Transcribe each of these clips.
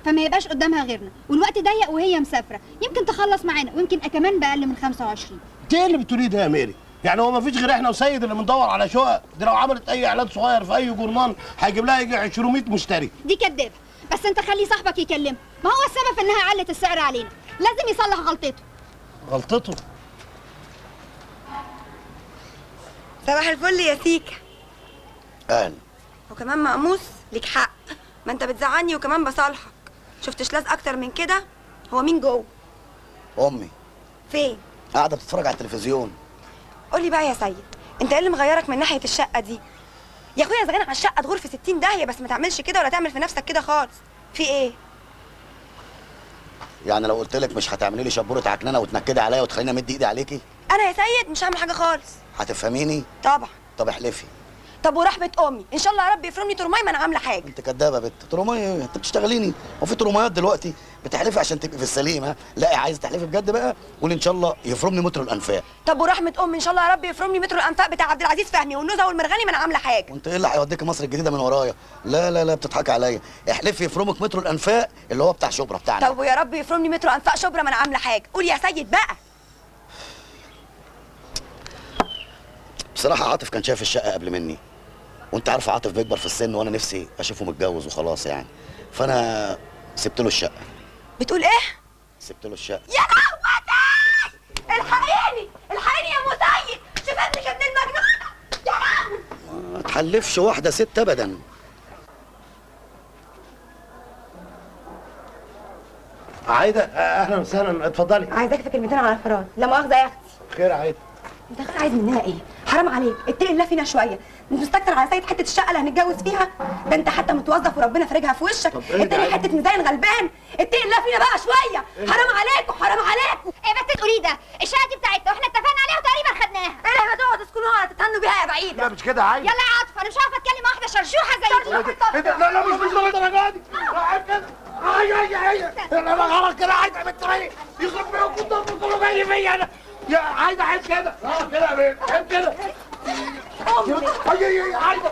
فما يبقاش قدامها غيرنا، والوقت ضيق وهي مسافره، يمكن تخلص معانا ويمكن كمان باقل من 25. انت ايه اللي بتقوليه ده يا ميري؟ يعني هو ما فيش غير احنا وسيد اللي بندور على شقق؟ دي لو عملت اي اعلان صغير في اي جورنال هيجيب لها يجي 200 مشتري. دي كدابه، بس انت خلي صاحبك يكلمها، ما هو السبب في انها علت السعر علينا، لازم يصلح غلطته. غلطته؟ صباح الفل يا سيكا. اهلا. وكمان مقموص ليك حق، ما انت بتزعلني وكمان بصالحك. شفتش لاز اكتر من كده؟ هو مين جوه؟ امي. فين؟ قاعده بتتفرج على التلفزيون. قولي بقى يا سيد، انت ايه اللي مغيرك من ناحيه الشقه دي؟ يا اخويا زغينا على الشقه تغور في 60 داهيه، بس ما تعملش كده ولا تعمل في نفسك كده خالص. في ايه؟ يعني لو قلت لك مش هتعملي لي شبوره عكنانه وتنكدي عليا وتخليني امد ايدي عليكي؟ انا يا سيد مش هعمل حاجه خالص. هتفهميني؟ طبعا. طب احلفي. طب ورحمه امي ان شاء الله يا رب يفرمني ترماي ما انا عامله حاجه. انت كدابه يا بت. ترماي؟ انت بتشتغليني؟ هو في ترمايات دلوقتي؟ بتحلفي عشان تبقي في السليم ها؟ لا عايزه تحلفي بجد بقى؟ قولي ان شاء الله يفرمني متر الانفاق. طب ورحمه امي ان شاء الله يا رب يفرمني متر الانفاق بتاع عبد العزيز فهمي والنزهه والمرغني ما انا عامله حاجه. وانت ايه اللي هيوديكي مصر الجديده من ورايا؟ لا لا لا بتضحكي عليا. احلفي يفرمك متر الانفاق اللي هو بتاع شبرا بتاعنا. طب ويا رب يفرمني متر انفاق شبرا ما انا عامله حاجه. قول يا سيد بقى. بصراحه عاطف كان شايف الشقه قبل مني، وانت عارفه عاطف بيكبر في السن وانا نفسي اشوفه متجوز وخلاص يعني، فانا سبت له الشقه. بتقول ايه؟ سبت له الشقه. يا لهوتي! الحقيني الحقيني يا مسيد، شوف ابنك ابن المجنونه. يا لهوي! ما تحلفش واحده ست ابدا. عايده اهلا وسهلا، اتفضلي. عايزاك في كلمتين على الفراد. لا مؤاخذه يا اختي. خير يا عايده؟ انت عايز مننا ايه؟ حرام عليك، اتقي الله فينا شويه. انت مستكتر على سيد حته الشقه اللي هنتجوز فيها؟ ده انت حتى متوظف وربنا فارجها في وشك. اداني حته ميزان غلبان. اتقي الله فينا بقى شويه. حرام عليكم حرام عليكم. ايه بس تقولي ده؟ الشقه دي بتاعتنا واحنا اتفقنا عليها وتقريبا خدناها. ايه اللي هتقعدوا تسكنوها ولا تتهنوا بيها يا بعيده؟ لا مش كده يا عايده. يلا يا عاطف، انا مش عارفه اتكلم مع واحده شرشوحه زي دي. ايه ده؟ لا لا مش للدرجه دي. كده. اي انا غلط كده عايده بنت ري يخرب بيكم كنتوا كله جاي فيا انا. يا عايده عيب كده. كده يا بنت عيب كده. اي عايده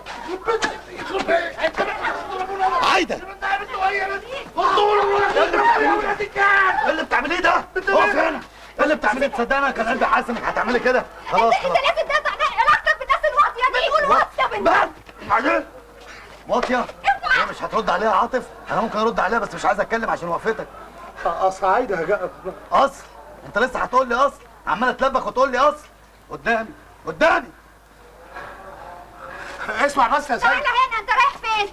يخرب بيك. عايده ايه اللي بتعمليه ده؟ اقف هنا. ايه اللي بتعمليه؟ تصدق انا كان قلبي حاسس انك هتعملي كده. خلاص انت لازم تقطع علاقتك بالناس الواطيه دي. قول واطيه بس بعدين واطيه؟ هي مش هترد عليها يا عاطف؟ انا ممكن ارد عليها بس مش عايز اتكلم عشان وقفتك. اصل عايده اصل انت لسه هتقول لي اصل؟ عماله تلبخ وتقول لي اصل قدامي. اسمع بس يا سيد. تعالى هنا، انت رايح فين؟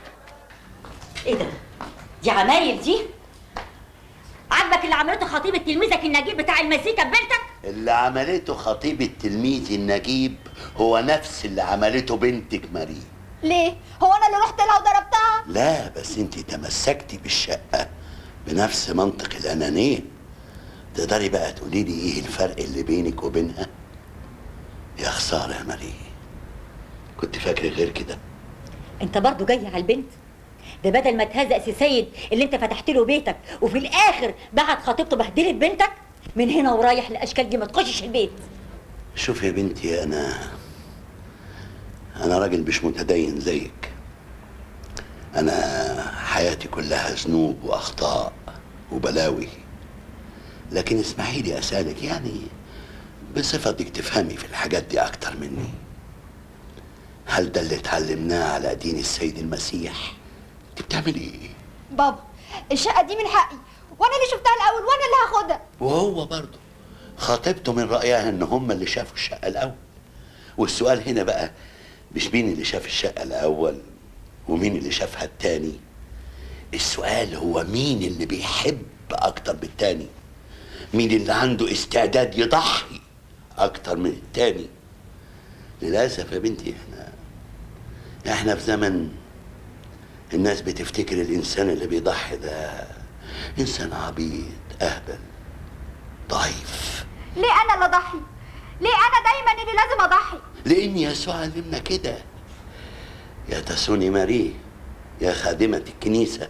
ايه ده؟ دي عمايل دي؟ عاجبك اللي عملته خطيبة تلميذك النجيب بتاع المزيكا ببنتك؟ اللي عملته خطيبة تلميذي النجيب هو نفس اللي عملته بنتك ماري. ليه؟ هو انا اللي رحت لها وضربتها؟ لا بس انت تمسكتي بالشقة بنفس منطق الأنانية. تقدري بقى تقولي لي ايه الفرق اللي بينك وبينها؟ يا خسارة يا ماري، كنت فاكرة غير كده. انت برضو جاي على البنت؟ ده بدل ما تهزق سي سيد اللي انت فتحت له بيتك وفي الاخر بعت خطيبته بهدلت بنتك، من هنا ورايح الاشكال دي ما تخشش البيت. شوف يا بنتي، أنا راجل مش متدين زيك. أنا حياتي كلها ذنوب وأخطاء وبلاوي، لكن اسمحي لي أسألك يعني بصفتك تفهمي في الحاجات دي أكتر مني، هل ده اللي اتعلمناه على دين السيد المسيح؟ أنت بتعملي إيه؟ بابا الشقه دي من حقي، وانا اللي شفتها الاول وانا اللي هاخدها. وهو برضه خطيبته من رأيها إن هم اللي شافوا الشقة الأول. والسؤال هنا بقى مش مين اللي شاف الشقة الأول ومين اللي شافها التاني، السؤال هو مين اللي بيحب أكتر بالتاني، مين اللي عنده استعداد يضحي أكتر من التاني. للأسف يا بنتي احنا في زمن الناس بتفتكر الإنسان اللي بيضحي ده إنسان عبيط أهبل ضعيف. ليه انا اللي اضحي؟ ليه انا دايما اللي لازم اضحي؟ لأن يسوع علمنا كده. يا تسوني ماري يا خادمة الكنيسة،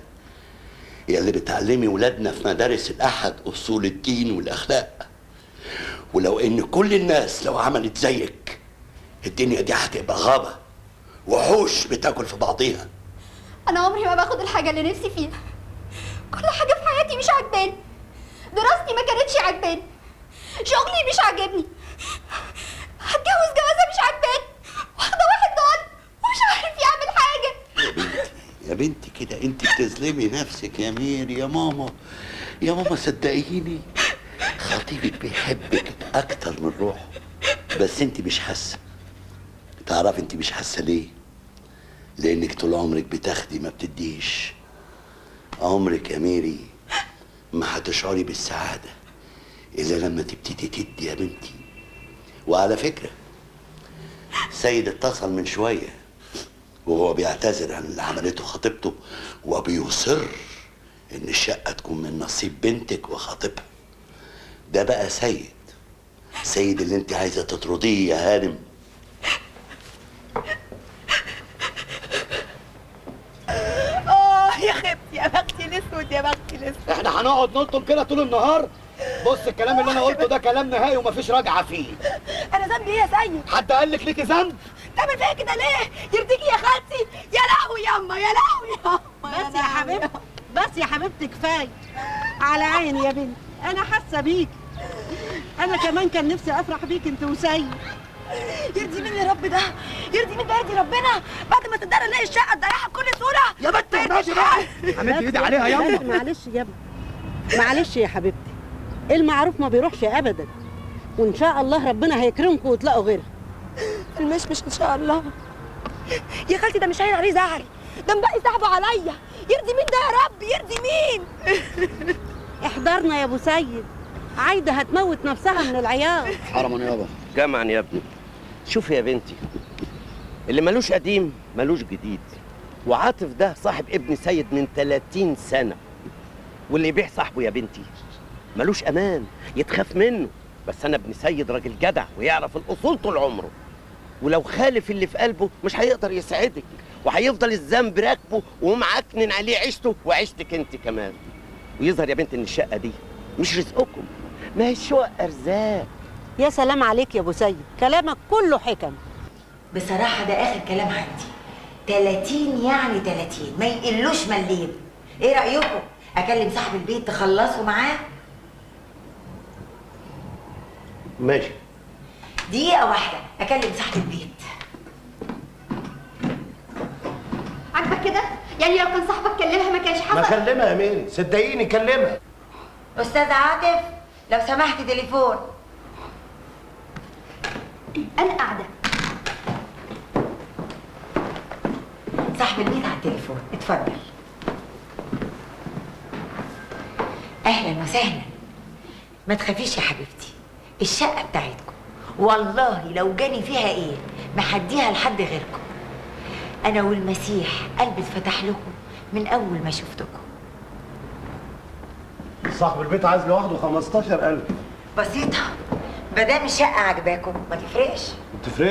يا اللي بتعلمي ولادنا في مدارس الأحد أصول الدين والأخلاق، ولو إن كل الناس لو عملت زيك الدنيا دي هتبقى غابة وحوش بتاكل في بعضيها. انا عمري ما باخد الحاجه اللي نفسي فيها، كل حاجه مش عاجباني، دراستي ما كانتش عاجباني، شغلي مش عاجبني، هتجوز جوازه مش عاجباني، واخده واحد ضال ومش عارف يعمل حاجه. يا بنتي كده انت بتظلمي نفسك يا مير. يا ماما يا ماما صدقيني، خطيبك بيحبك اكتر من روحه، بس انت مش حاسه. تعرفي انت مش حاسه ليه؟ لانك طول عمرك بتاخدي ما بتديش. عمرك يا ميري ما هتشعري بالسعاده الا لما تبتدي تدي يا بنتي. وعلى فكره سيد اتصل من شويه وهو بيعتذر عن اللي عملته خطيبته، وبيصر ان الشقه تكون من نصيب بنتك وخطيبها. ده بقى سيد اللي انت عايزه تطرديه يا هانم. يا خبتي يا بختي الاسود، يا بختي الاسود. احنا هنقعد نلطم كده طول النهار؟ بص الكلام اللي انا قلته ده كلام نهائي ومفيش راجعه فيه. انا ذنبي ايه يا سيد؟ حد قال لك ليكي ذنب؟ تعمل فيا كده ليه؟ يرضيكي يا خالتي؟ يا لهوي ياما، يا لهوي ياما. بس يا حبيبتي، بس يا حبيبتي كفايه. على عيني يا بنتي، انا حاسه بيك. انا كمان كان نفسي افرح بيك انت وسيد. يرضي مين يا رب ده؟ يرضي مين ده؟ يرضي ربنا بعد ما تقدر نلاقي الشقه تضيعها بكل سهوله. يا بنت ماشي بقى، عملت ايدي عليها ياما. معلش يا ابني، معلش يا حبيبتي، المعروف ما بيروحش ابدا، وان شاء الله ربنا هيكرمكم وتلاقوا غيرها. المشمش ان شاء الله. يا خالتي ده مش هين عليه زعل، ده مبقي صاحبه عليا. يرضي مين ده يا رب؟ يرضي مين؟ احضرنا يا ابو سيد، عايده هتموت نفسها من العياط. حرما يابا. جمعا يا ابني. شوفي يا بنتي، اللي ملوش قديم ملوش جديد، وعاطف ده صاحب ابن سيد من 30 سنة، واللي يبيع صاحبه يا بنتي ملوش امان، يتخاف منه. بس انا ابن سيد راجل جدع ويعرف الاصول طول عمره، ولو خالف اللي في قلبه مش هيقدر يسعدك، وهيفضل الذنب راكبه ومعكنن عليه عيشته وعيشتك انت كمان. ويظهر يا بنت ان الشقه دي مش رزقكم، ما هي الشقق ارزاق. يا سلام عليك يا ابو سيد، كلامك كله حكم. بصراحة ده آخر كلام عندي. 30 يعني 30، ما يقلوش مليم. إيه رأيكم؟ أكلم صاحب البيت تخلصوا معاه؟ ماشي. دقيقة واحدة أكلم صاحب البيت. عاجبك كده؟ يعني لو كان صاحبك كلمها ما كانش حصل؟ ما كلمها يا ميري، صدقيني كلمها. أستاذ عاطف لو سمحت تليفون. انا قاعده. صاحب البيت على التليفون، اتفضل. أهلا وسهلا. ما تخافيش يا حبيبتي، الشقة بتاعتكم والله لو جاني فيها ايه ما هديها لحد غيركم. انا والمسيح قلبي اتفتح لكم من اول ما شفتكم. صاحب البيت عايز لوحده 15,000. بسيطة، مادام الشقة عجباكم ما تفرقش. تفرق